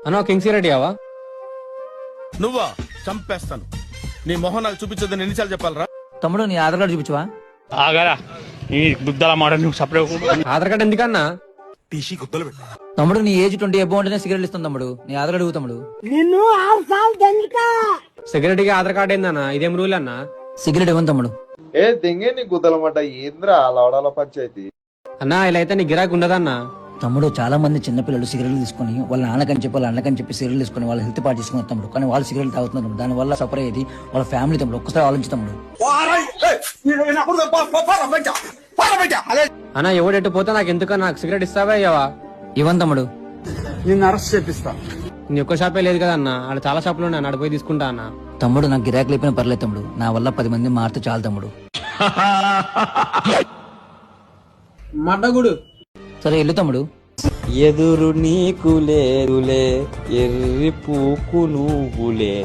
అన్నా king cigarette ఇవ్వవా? నువ్వా? చంపేస్తాను. నీ మొహం నాకు చూపించొద్దని ఎన్నిసార్లు చెప్పాలరా? తమ్ముడు నీ ఆధార్ కార్డు చూపించవా? ఆగారా ఈ బుద్ధల మాట నువ్వు సపరేట్. ఆధార్ కార్డు ఎందుకన్నా? టీసీ గుద్దలు పెట్టు. తమ్ముడు నీ ఏజ్ 20 అబౌవ్ ఉంటేనే సిగరెట్ ఇస్తాం తమ్ముడు. నీ ఆధార్ కార్డు అడుగు తమ్ముడు. సిగరెట్ కి ఆధార్ కార్డు ఏందన్నా? ఇదేం రూల్ అన్నా? సిగరెట్ ఇవ్వను తమ్ముడు. ఏ దెంగే నీ గుద్దలమాట ఏంద్రా లవడాల పంచాయతీ. అన్నా ఇలా అయితే నీ గిరాకు ఉండదన్నా. తమ్ముడు చాలా మంది చిన్నపిల్లలు సిగరెట్లు తీసుకొని వాళ్ళ నాన్నకని చెప్పి వాళ్ళ అన్నకని చెప్పి సిగరెట్లు తీసుకొని వాళ్ళ హెల్త్ పాటు చేసుకున్నారు తమ్ముడు. కానీ వాళ్ళు సిగరెట్లు తాగుతున్నారు. దాని వల్ల సఫర్ అయ్యేది వాళ్ళ ఫ్యామిలీ తమ్ముడు. ఒక్కసారి ఆలోచించి తమ్ముడు. అన్నా ఎవడెట్టు పోతే నాకు ఎందుకన్నా? నాకు సిగరెట్ ఇస్తావా ఇవ్వవా? ఇవ్వను తమ్ముడు. నిన్ను అరెస్ట్ చేపిస్తా. నీ ఒక్క షాపే లేదు కదా అన్న, ఆడ చాలా షాపులు ఉన్నాయి, ఆడ పోయి తీసుకుంటా అన్న. తమ్ముడు నాకు గిరాకీ లేకపోయినా పర్లేదు తమ్ముడు. నా వల్ల 10 మంది మారితే చాలు తమ్ముడు. మడ్డగుడు. సరే వెళ్ళు తమ్ముడు. ఎదురు నీకు లేరులే ఎర్రి పూకు నువ్వులే.